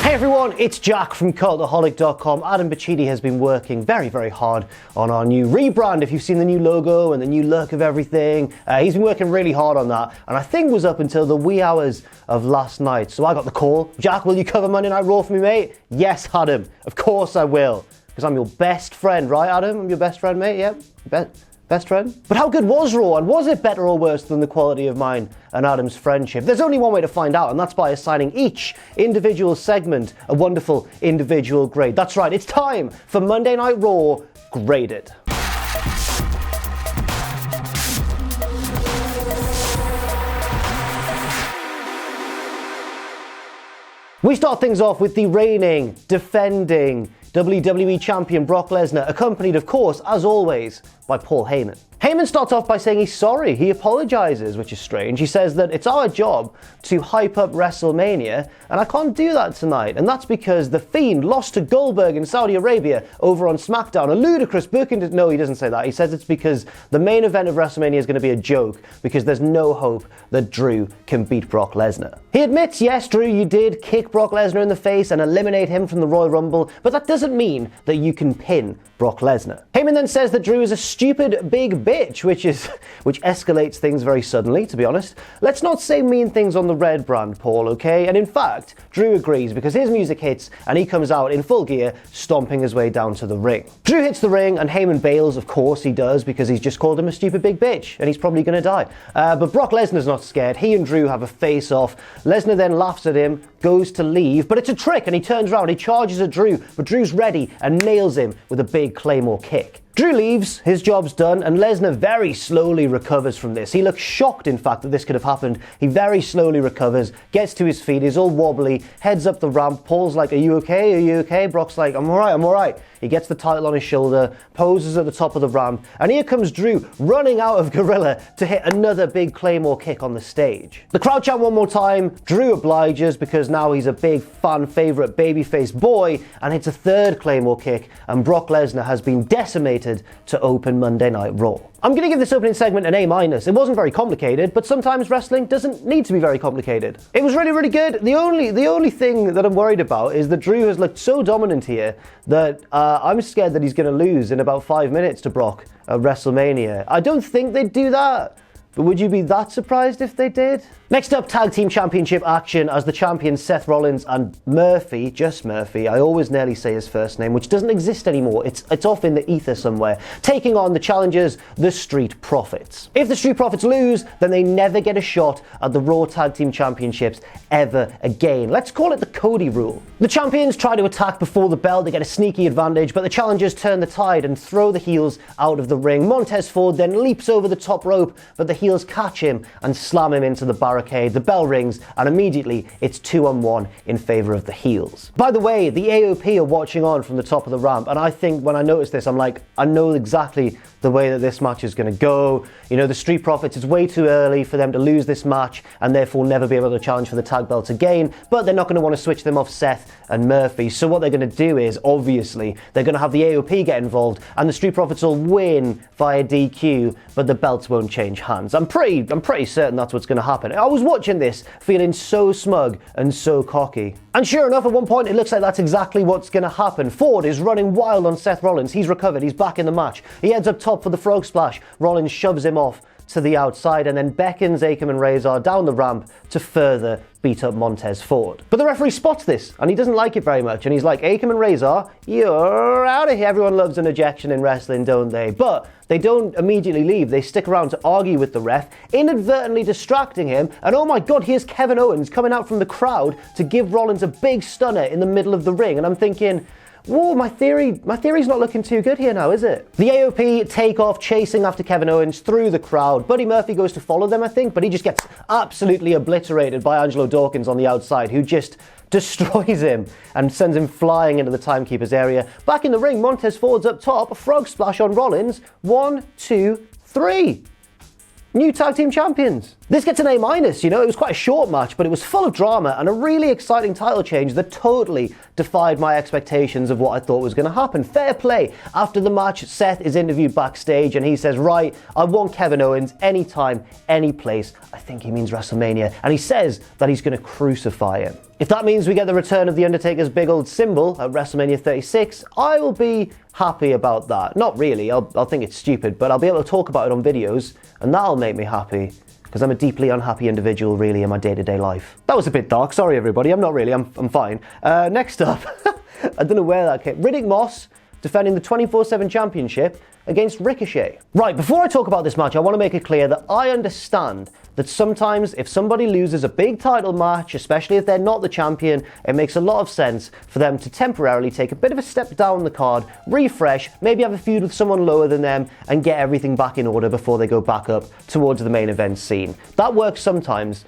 Hey everyone, it's Jack from Cultaholic.com. Adam Bacchidi has been working very, very hard on our new rebrand. If you've seen the new logo and the new look of everything, he's been working really hard on that. And I think it was up until the wee hours of last night. So I got the call. Jack, will you cover Monday Night Raw for me, mate? Yes, Adam. Of course I will. Because I'm your best friend, right, Adam? I'm your best friend, mate? Yeah? Best friend? But how good was Raw, and was it better or worse than the quality of mine and Adam's friendship? There's only one way to find out, and that's by assigning each individual segment a wonderful individual grade. That's right, it's time for Monday Night Raw Graded. We start things off with the reigning, defending WWE Champion Brock Lesnar, accompanied, of course, as always, by Paul Heyman. Heyman starts off by saying he's sorry, he apologizes, which is strange. He says that it's our job to hype up WrestleMania, and I can't do that tonight. And that's because The Fiend lost to Goldberg in Saudi Arabia over on SmackDown. A ludicrous booking. No, he doesn't say that. He says it's because the main event of WrestleMania is going to be a joke, because there's no hope that Drew can beat Brock Lesnar. He admits, yes, Drew, you did kick Brock Lesnar in the face and eliminate him from the Royal Rumble, but that doesn't mean that you can pin Brock Lesnar. Heyman then says that Drew is a stupid big bitch, which escalates things very suddenly, to be honest. Let's not say mean things on the Red brand, Paul, okay? And in fact, Drew agrees because his music hits and he comes out in full gear, stomping his way down to the ring. Drew hits the ring and Heyman bails, of course he does, because he's just called him a stupid big bitch and he's probably gonna die. But Brock Lesnar's not scared. He and Drew have a face-off. Lesnar then laughs at him, goes to leave, but it's a trick and he turns around, he charges at Drew, but Drew's ready and nails him with a big Claymore kick. Drew leaves, his job's done, and Lesnar very slowly recovers from this. He looks shocked, in fact, that this could have happened. He very slowly recovers, gets to his feet, he's all wobbly, heads up the ramp. Paul's like, are you okay? Are you okay? Brock's like, I'm all right. He gets the title on his shoulder, poses at the top of the ramp, and here comes Drew running out of Gorilla to hit another big Claymore kick on the stage. The crowd chant one more time. Drew obliges because now he's a big fan favorite babyface boy and hits a third Claymore kick, and Brock Lesnar has been decimated to open Monday Night Raw. I'm going to give this opening segment an A-. It wasn't very complicated, but sometimes wrestling doesn't need to be very complicated. It was really, really good. The only thing that I'm worried about is that Drew has looked so dominant here that I'm scared that he's going to lose in about 5 minutes to Brock at WrestleMania. I don't think they'd do that. But would you be that surprised if they did? Next up, Tag Team Championship action as the champions Seth Rollins and Murphy, just Murphy, I always nearly say his first name, which doesn't exist anymore, it's off in the ether somewhere, taking on the challengers, the Street Profits. If the Street Profits lose, then they never get a shot at the Raw Tag Team Championships ever again. Let's call it the Cody rule. The champions try to attack before the bell, they get a sneaky advantage, but the challengers turn the tide and throw the heels out of the ring. Montez Ford then leaps over the top rope, but the heels catch him and slam him into the barricade. The bell rings and immediately it's 2-on-1 in favor of the heels. By the way, the AOP are watching on from the top of the ramp, and I think when I noticed this, I'm like, I know exactly the way that this match is going to go. You know, the Street Profits, it's way too early for them to lose this match and therefore never be able to challenge for the tag belts again, but they're not going to want to switch them off Seth and Murphy. So what they're going to do is, obviously, they're going to have the AOP get involved and the Street Profits will win via DQ, but the belts won't change hands. I'm pretty certain that's what's going to happen. I was watching this feeling so smug and so cocky. And sure enough, at one point, it looks like that's exactly what's going to happen. Ford is running wild on Seth Rollins. He's recovered. He's back in the match. He heads up top for the frog splash. Rollins shoves him off to the outside and then beckons Akam and Razor down the ramp to further beat up Montez Ford. But the referee spots this and he doesn't like it very much, and he's like, Akam and Razor, you're out of here. Everyone loves an ejection in wrestling, don't they? But they don't immediately leave. They stick around to argue with the ref, inadvertently distracting him, and oh my god, here's Kevin Owens coming out from the crowd to give Rollins a big stunner in the middle of the ring, and I'm thinking, whoa, my theory's not looking too good here now, is it? The AOP take off chasing after Kevin Owens through the crowd. Buddy Murphy goes to follow them, I think, but he just gets absolutely obliterated by Angelo Dawkins on the outside, who just destroys him and sends him flying into the timekeeper's area. Back in the ring, Montez Ford's up top, a frog splash on Rollins. 1, 2, 3. New tag team champions. This gets an A-. You know, it was quite a short match, but it was full of drama and a really exciting title change that totally defied my expectations of what I thought was going to happen. Fair play. After the match, Seth is interviewed backstage and he says, right, I want Kevin Owens anytime, any place. I think he means WrestleMania. And he says that he's going to crucify him. If that means we get the return of The Undertaker's big old symbol at WrestleMania 36, I will be happy about that. Not really, I'll think it's stupid, but I'll be able to talk about it on videos, and that'll make me happy, because I'm a deeply unhappy individual, really, in my day-to-day life. That was a bit dark, sorry everybody, I'm not really, I'm fine. Next up, I don't know where that came. Riddick Moss defending the 24/7 championship against Ricochet. Right, before I talk about this match, I want to make it clear that I understand that sometimes if somebody loses a big title match, especially if they're not the champion, it makes a lot of sense for them to temporarily take a bit of a step down the card, refresh, maybe have a feud with someone lower than them, and get everything back in order before they go back up towards the main event scene. That works sometimes,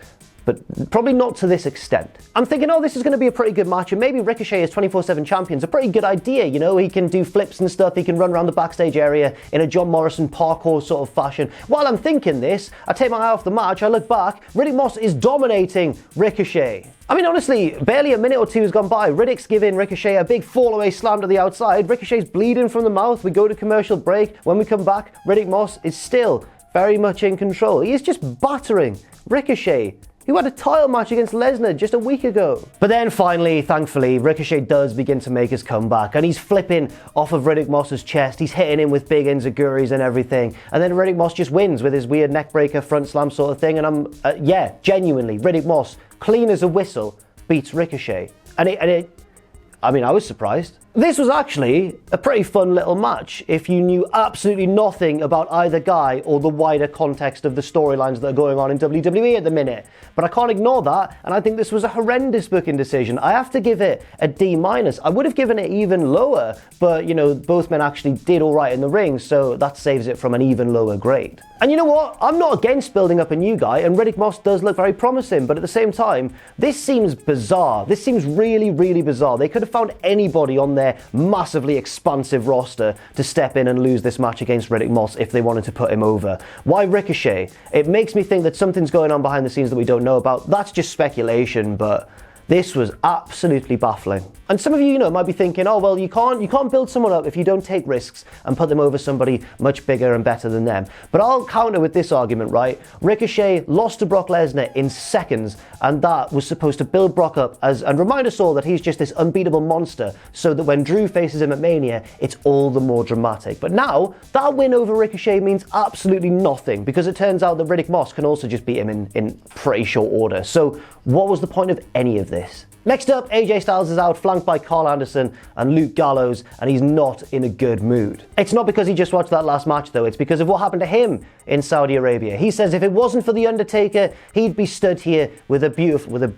but probably not to this extent. I'm thinking, oh, this is going to be a pretty good match, and maybe Ricochet as 24/7 champion's a pretty good idea, you know, he can do flips and stuff, he can run around the backstage area in a John Morrison parkour sort of fashion. While I'm thinking this, I take my eye off the match, I look back, Riddick Moss is dominating Ricochet. I mean, honestly, barely a minute or two has gone by. Riddick's giving Ricochet a big fall-away slam to the outside. Ricochet's bleeding from the mouth. We go to commercial break. When we come back, Riddick Moss is still very much in control. He is just battering Ricochet, who had a title match against Lesnar just a week ago. But then finally, thankfully, Ricochet does begin to make his comeback, and he's flipping off of Riddick Moss's chest. He's hitting him with big enziguris and everything. And then Riddick Moss just wins with his weird neckbreaker front slam sort of thing. And I'm, yeah, genuinely, Riddick Moss, clean as a whistle, beats Ricochet. I mean, I was surprised. This was actually a pretty fun little match if you knew absolutely nothing about either guy or the wider context of the storylines that are going on in WWE at the minute. But I can't ignore that, and I think this was a horrendous booking decision. I have to give it a D-. I would have given it even lower, but, you know, both men actually did all right in the ring, so that saves it from an even lower grade. And you know what? I'm not against building up a new guy, and Riddick Moss does look very promising, but at the same time, this seems bizarre. This seems really, really bizarre. They could have found anybody on their massively expansive roster to step in and lose this match against Riddick Moss if they wanted to put him over. Why Ricochet? It makes me think that something's going on behind the scenes that we don't know about. That's just speculation, but this was absolutely baffling. And some of you, might be thinking, oh, well, you can't build someone up if you don't take risks and put them over somebody much bigger and better than them. But I'll counter with this argument, right? Ricochet lost to Brock Lesnar in seconds, and that was supposed to build Brock up and remind us all that he's just this unbeatable monster, so that when Drew faces him at Mania, it's all the more dramatic. But now, that win over Ricochet means absolutely nothing, because it turns out that Riddick Moss can also just beat him in pretty short order. So what was the point of any of this? Next up, AJ Styles is out, flanked by Karl Anderson and Luke Gallows, and he's not in a good mood. It's not because he just watched that last match, though. It's because of what happened to him in Saudi Arabia. He says if it wasn't for The Undertaker, he'd be stood here with a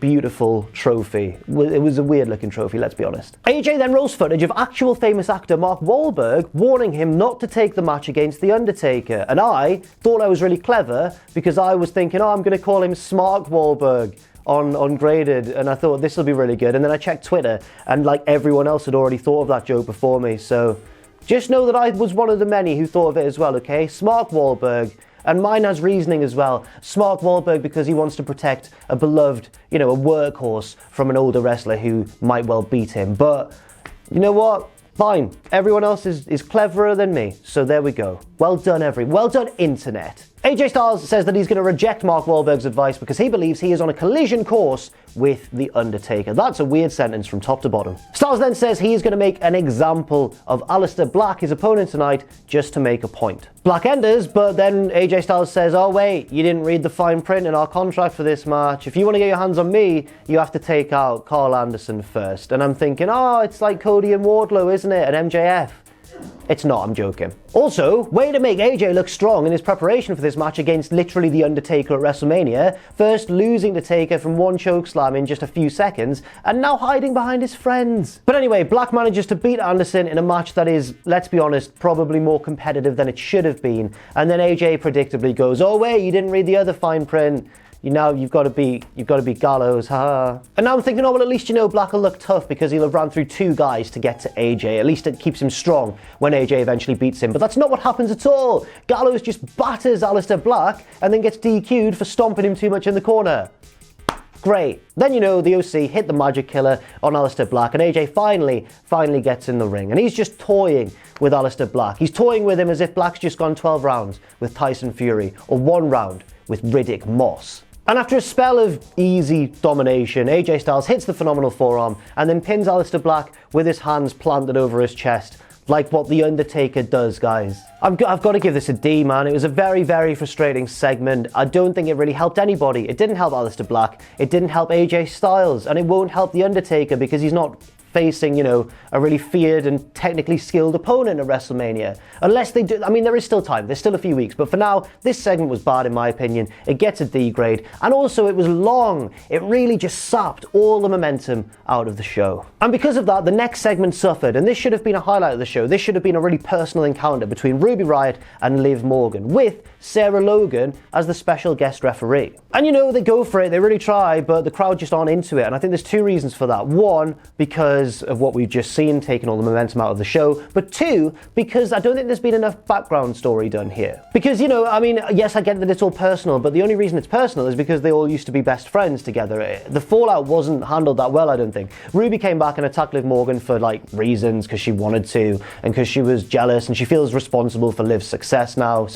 beautiful trophy. It was a weird-looking trophy, let's be honest. AJ then rolls footage of actual famous actor Mark Wahlberg warning him not to take the match against The Undertaker. And I thought I was really clever because I was thinking, oh, I'm going to call him Smart Wahlberg on Graded, and I thought this will be really good. And then I checked Twitter, and like everyone else had already thought of that joke before me, so just know that I was one of the many who thought of it as well, okay? Smart Wahlberg, and mine has reasoning as well. Smart Wahlberg because he wants to protect a beloved, a workhorse from an older wrestler who might well beat him. But you know what? Fine. Everyone else is cleverer than me, so there we go. Well done, internet. AJ Styles says that he's going to reject Mark Wahlberg's advice because he believes he is on a collision course with The Undertaker. That's a weird sentence from top to bottom. Styles then says he is going to make an example of Aleister Black, his opponent tonight, just to make a point. Black enters, but then AJ Styles says, oh wait, you didn't read the fine print in our contract for this match. If you want to get your hands on me, you have to take out Karl Anderson first. And I'm thinking, oh, it's like Cody and Wardlow, isn't it? And MJF. It's not, I'm joking. Also, way to make AJ look strong in his preparation for this match against literally The Undertaker at WrestleMania, first losing to Taker from one chokeslam in just a few seconds, and now hiding behind his friends. But anyway, Black manages to beat Anderson in a match that is, let's be honest, probably more competitive than it should have been, and then AJ predictably goes, oh wait, you didn't read the other fine print. You've got to beat Gallows, ha. And now I'm thinking, oh, well, at least Black will look tough because he'll have ran through two guys to get to AJ. At least it keeps him strong when AJ eventually beats him. But that's not what happens at all. Gallows just batters Aleister Black and then gets DQ'd for stomping him too much in the corner. Great. Then the OC hit the Magic Killer on Aleister Black, and AJ finally gets in the ring. And he's just toying with Aleister Black. He's toying with him as if Black's just gone 12 rounds with Tyson Fury, or 1 round with Riddick Moss. And after a spell of easy domination, AJ Styles hits the phenomenal forearm and then pins Aleister Black with his hands planted over his chest, like what The Undertaker does, guys. I've got to give this a D, man. It was a very, very frustrating segment. I don't think it really helped anybody. It didn't help Aleister Black, it didn't help AJ Styles, and it won't help The Undertaker because he's not facing, you know, a really feared and technically skilled opponent at WrestleMania. Unless they do, I mean, there is still time, there's still a few weeks, but for now, this segment was bad in my opinion. It gets a D grade, and also it was long. It really just sapped all the momentum out of the show. And because of that, the next segment suffered, and this should have been a highlight of the show. This should have been a really personal encounter between Ruby Riott and Liv Morgan, with Sarah Logan as the special guest referee. And you know, they go for it, they really try, but the crowd just aren't into it, and I think there's two reasons for that. One, because of what we've just seen, taking all the momentum out of the show, but two, because I don't think there's been enough background story done here. Because, you know, I mean, yes, I get that it's all personal, but the only reason it's personal is because they all used to be best friends together. The fallout wasn't handled that well, I don't think. Ruby came back and attacked Liv Morgan for, like, reasons, because she wanted to, and because she was jealous, and she feels responsible for Liv's success now,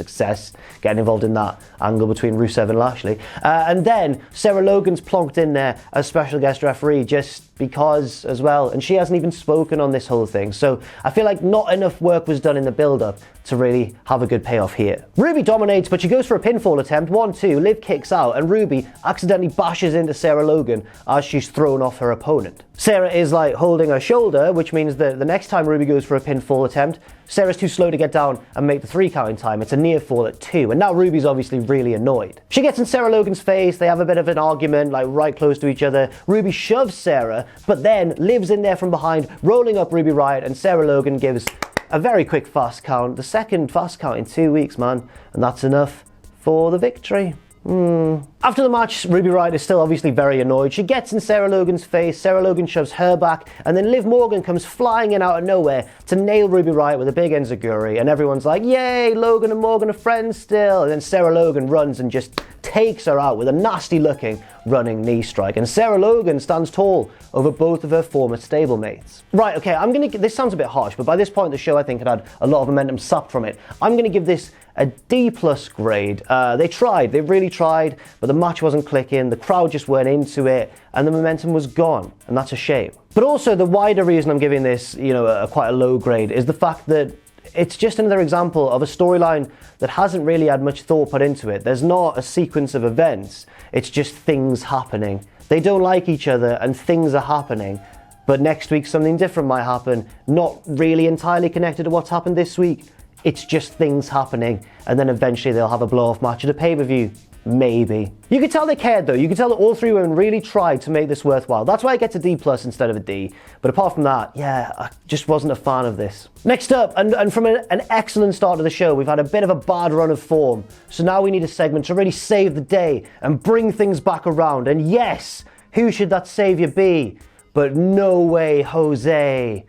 getting involved in that angle between Rusev and Lashley. And then Sarah Logan's plonked in there as special guest referee just because as well, and she hasn't even spoken on this whole thing, so I feel like not enough work was done in the build-up to really have a good payoff here. Ruby dominates, but she goes for a pinfall attempt, 1-2, Liv kicks out, and Ruby accidentally bashes into Sarah Logan as she's thrown off her opponent. Sarah is like holding her shoulder, which means that the next time Ruby goes for a pinfall attempt, Sarah's too slow to get down and make the 3 count in time. It's a near fall at 2, and now Ruby's obviously really annoyed. She gets in Sarah Logan's face, they have a bit of an argument, like right close to each other. Ruby shoves Sarah, but then Liv's in there from behind, rolling up Ruby Riott, and Sarah Logan gives a very quick fast count, the second fast count in 2 weeks, man, and that's enough for the victory. After the match, Ruby Riott is still obviously very annoyed. She gets in Sarah Logan's face, Sarah Logan shoves her back, and then Liv Morgan comes flying in out of nowhere to nail Ruby Riott with a big enziguri, and everyone's like, yay, Logan and Morgan are friends still, and then Sarah Logan runs and just takes her out with a nasty looking running knee strike, and Sarah Logan stands tall over both of her former stablemates. Right, okay, this sounds a bit harsh, but by this point in the show I think it had a lot of momentum sapped from it. I'm gonna give this a D+ grade. They really tried, but the match wasn't clicking, the crowd just weren't into it, and the momentum was gone, and that's a shame. But also the wider reason I'm giving this, you know, quite a low grade is the fact that it's just another example of a storyline that hasn't really had much thought put into it. There's not a sequence of events, it's just things happening. They don't like each other and things are happening, but next week something different might happen, not really entirely connected to what's happened this week. It's just things happening, and then eventually they'll have a blow-off match at a pay-per-view. Maybe. You could tell they cared though. You could tell that all 3 women really tried to make this worthwhile. That's why it gets a D+ instead of a D. But apart from that, yeah, I just wasn't a fan of this. Next up, and from an excellent start to the show, we've had a bit of a bad run of form. So now we need a segment to really save the day and bring things back around. And yes, who should that savior be? But No Way Jose.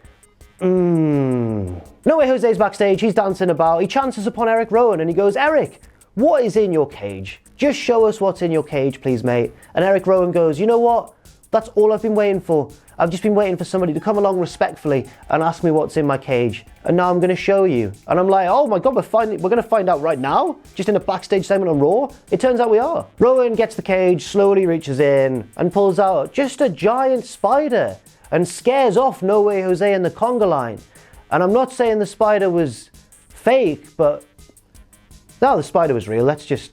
No Way Jose's backstage, he's dancing about, he chances upon Erick Rowan and he goes, Eric, what is in your cage? Just show us what's in your cage, please, mate. And Erick Rowan goes, you know what? That's all I've been waiting for. I've just been waiting for somebody to come along respectfully and ask me what's in my cage. And now I'm going to show you. And I'm like, oh my God, we're going to find out right now? Just in a backstage segment on Raw? It turns out we are. Rowan gets the cage, slowly reaches in and pulls out just a giant spider and scares off No Way Jose and the conga line. And I'm not saying the spider was fake, but no, the spider was real. Let's just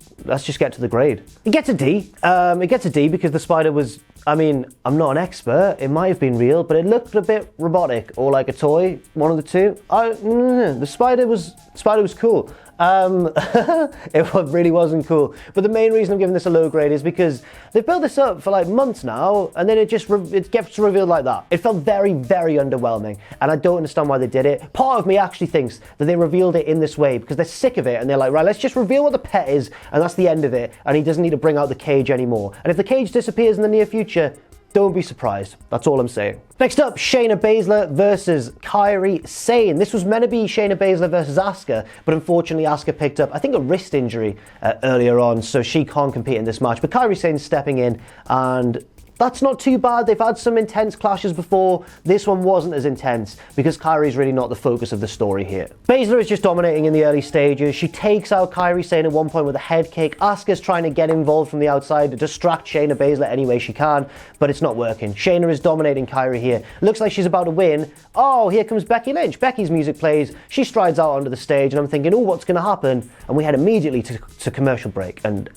get to the grade. It gets a D. It gets a D because the spider was, I mean, I'm not an expert. It might have been real, but it looked a bit robotic or like a toy, one of the two. The spider was cool. It really wasn't cool. But the main reason I'm giving this a low grade is because they've built this up for like months now, and then it gets revealed like that. It felt very, very underwhelming, and I don't understand why they did it. Part of me actually thinks that they revealed it in this way because they're sick of it, and they're like, right, let's just reveal what the pet is, and that's the end of it, and he doesn't need to bring out the cage anymore. And if the cage disappears in the near future, don't be surprised. That's all I'm saying. Next up, Shayna Baszler versus Kairi Sane. This was meant to be Shayna Baszler versus Asuka, but unfortunately Asuka picked up, I think, a wrist injury earlier on, so she can't compete in this match. But Kairi Sane's stepping in and That's not too bad. They've had some intense clashes before. This one wasn't as intense because Kairi's really not the focus of the story here. Baszler is just dominating in the early stages. She takes out Kairi Sane at one point with a head kick. Asuka's trying to get involved from the outside to distract Shayna Baszler any way she can, but it's not working. Shayna is dominating Kairi here. Looks like she's about to win. Oh, here comes Becky Lynch. Becky's music plays. She strides out onto the stage and I'm thinking, oh, what's going to happen? And we head immediately to commercial break, and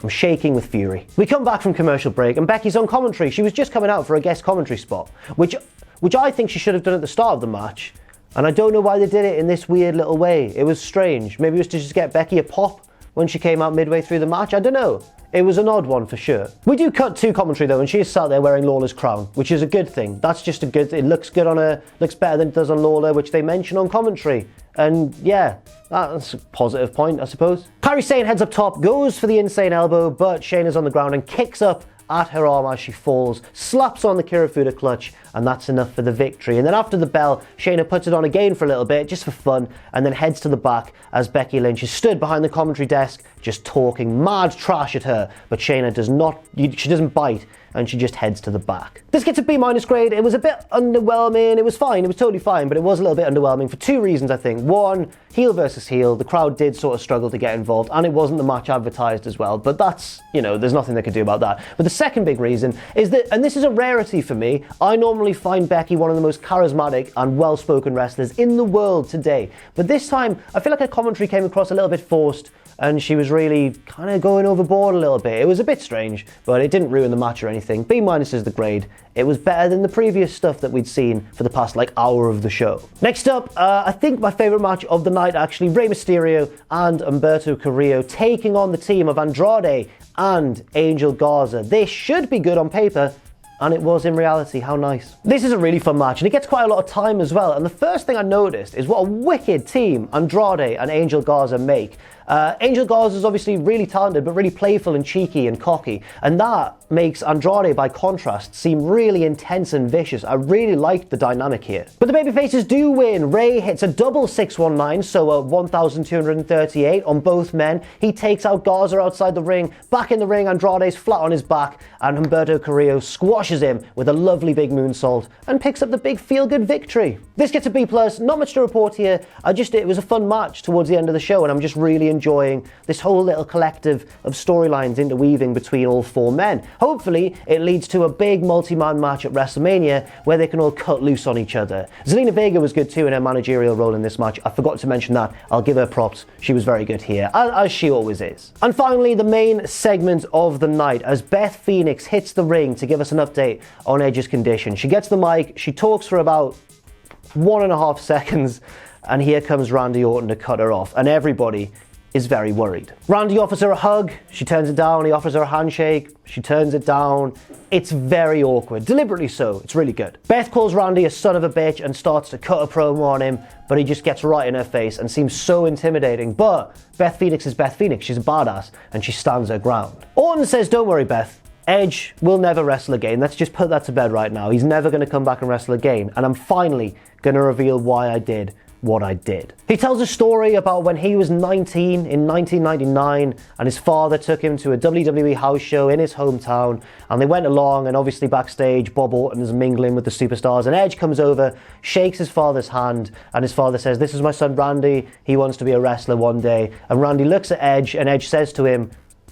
I'm shaking with fury. We come back from commercial break and Becky's on commentary. She was just coming out for a guest commentary spot, which I think she should have done at the start of the match. And I don't know why they did it in this weird little way. It was strange. Maybe it was to just get Becky a pop when she came out midway through the match. I don't know. It was an odd one for sure. We do cut to commentary though, and she is sat there wearing Lawler's crown, which is a good thing. That's just a good thing. It looks good on her, looks better than it does on Lawler, which they mention on commentary. And yeah, that's a positive point, I suppose. Kairi Sane heads up top, goes for the insane elbow, but Shayna's on the ground and kicks up at her arm as she falls, slaps on the Kirifuda clutch, and that's enough for the victory. And then after the bell, Shayna puts it on again for a little bit, just for fun, and then heads to the back as Becky Lynch is stood behind the commentary desk, just talking mad trash at her, but Shayna does not, she doesn't bite, and she just heads to the back. This gets a B- grade. It was a bit underwhelming. It was fine, it was totally fine, but it was a little bit underwhelming for two reasons, I think. One, heel versus heel, the crowd did sort of struggle to get involved, and it wasn't the match advertised as well, but that's, you know, there's nothing they could do about that. But the second big reason is that, and this is a rarity for me, I normally find Becky one of the most charismatic and well-spoken wrestlers in the world today. But this time, I feel like her commentary came across a little bit forced, and she was really kind of going overboard a little bit. It was a bit strange, but it didn't ruin the match or anything. B- is the grade. It was better than the previous stuff that we'd seen for the past hour of the show. Next up, I think my favourite match of the night actually, Rey Mysterio and Humberto Carrillo taking on the team of Andrade and Angel Garza. This should be good on paper, and it was in reality. How nice. This is a really fun match, and it gets quite a lot of time as well. And the first thing I noticed is what a wicked team Andrade and Angel Garza make. Angel Garza is obviously really talented, but really playful and cheeky and cocky, and that makes Andrade, by contrast, seem really intense and vicious. I really liked the dynamic here. But the babyfaces do win. Rey hits a double 619, so a 1,238 on both men. He takes out Garza outside the ring. Back in the ring, Andrade's flat on his back, and Humberto Carrillo squashes him with a lovely big moonsault and picks up the big feel-good victory. This gets a B+, not much to report here. It was a fun match towards the end of the show, and I'm just really enjoying this whole little collective of storylines interweaving between all four men. Hopefully, it leads to a big multi-man match at WrestleMania where they can all cut loose on each other. Zelina Vega was good too in her managerial role in this match. I forgot to mention that. I'll give her props. She was very good here, as she always is. And finally, the main segment of the night, as Beth Phoenix hits the ring to give us an update on Edge's condition. She gets the mic, she talks for about 1.5 seconds, and here comes Randy Orton to cut her off, and everybody is very worried. Randy offers her a hug, she turns it down. He offers her a handshake, she turns it down. It's very awkward, deliberately so. It's really good. Beth calls Randy a son of a bitch and starts to cut a promo on him, but he just gets right in her face and seems so intimidating. But Beth Phoenix is Beth Phoenix. She's a badass, and she stands her ground. Orton says, don't worry, Beth. Edge will never wrestle again. Let's just put that to bed right now. He's never going to come back and wrestle again. And I'm finally going to reveal why I did what I did. He tells a story about when he was 19 in 1999 and his father took him to a WWE house show in his hometown, and they went along, and obviously backstage Bob Orton is mingling with the superstars, and Edge comes over, shakes his father's hand, and his father says, this is my son Randy, he wants to be a wrestler one day. And Randy looks at Edge, and Edge says to him,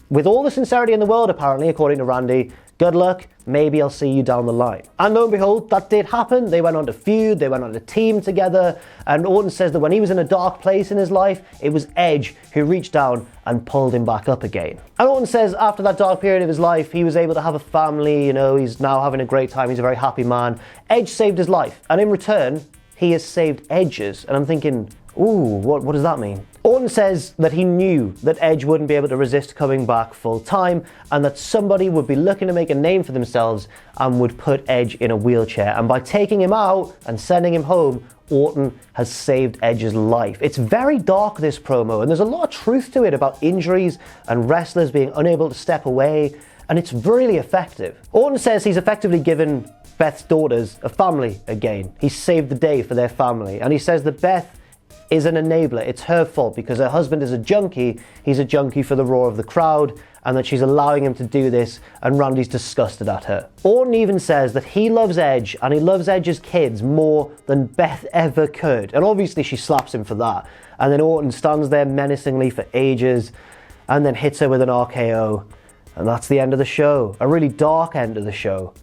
with all the sincerity in the world apparently, according to Randy, good luck, maybe I'll see you down the line. And lo and behold, that did happen. They went on to feud, they went on to team together, and Orton says that when he was in a dark place in his life, it was Edge who reached down and pulled him back up again. And Orton says after that dark period of his life, he was able to have a family, he's now having a great time, he's a very happy man. Edge saved his life, and in return, he has saved Edge's. And I'm thinking, ooh, what does that mean? Orton says that he knew that Edge wouldn't be able to resist coming back full time, and that somebody would be looking to make a name for themselves and would put Edge in a wheelchair. And by taking him out and sending him home, Orton has saved Edge's life. It's very dark, this promo, and there's a lot of truth to it about injuries and wrestlers being unable to step away, and it's really effective. Orton says he's effectively given Beth's daughters a family again. He saved the day for their family, and he says that Beth is an enabler. It's her fault because her husband is a junkie. He's a junkie for the roar of the crowd, and that she's allowing him to do this, and Randy's disgusted at her. Orton even says that he loves Edge, and he loves Edge's kids more than Beth ever could. And obviously she slaps him for that. And then Orton stands there menacingly for ages, and then hits her with an RKO. And that's the end of the show. A really dark end of the show,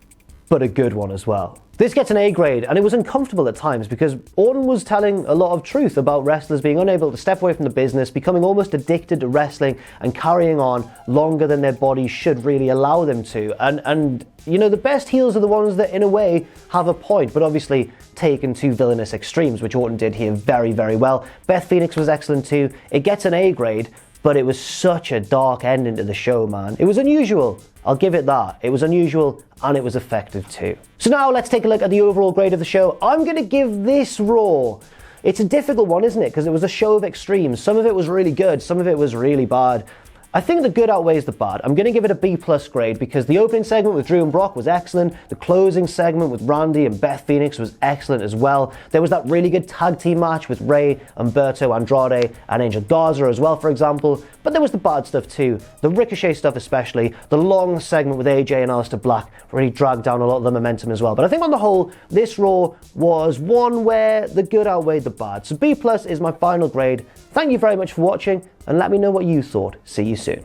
but a good one as well. This gets an A grade, and it was uncomfortable at times because Orton was telling a lot of truth about wrestlers being unable to step away from the business, becoming almost addicted to wrestling, and carrying on longer than their bodies should really allow them to. And you know, the best heels are the ones that, in a way, have a point, but obviously taken to villainous extremes, which Orton did here very, very well. Beth Phoenix was excellent too. It gets an A grade, but it was such a dark ending to the show, man. It was unusual. I'll give it that. It was unusual, and it was effective too. So now let's take a look at the overall grade of the show. I'm going to give this Raw. It's a difficult one, isn't it? Because it was a show of extremes. Some of it was really good, some of it was really bad. I think the good outweighs the bad. I'm going to give it a B+ grade because the opening segment with Drew and Brock was excellent. The closing segment with Randy and Beth Phoenix was excellent as well. There was that really good tag team match with Rey, Humberto, Andrade, and Angel Garza as well, for example. But there was the bad stuff too. The Ricochet stuff especially. The long segment with AJ and Aleister Black really dragged down a lot of the momentum as well. But I think on the whole, this Raw was one where the good outweighed the bad. So B+ is my final grade. Thank you very much for watching, and let me know what you thought. See you soon.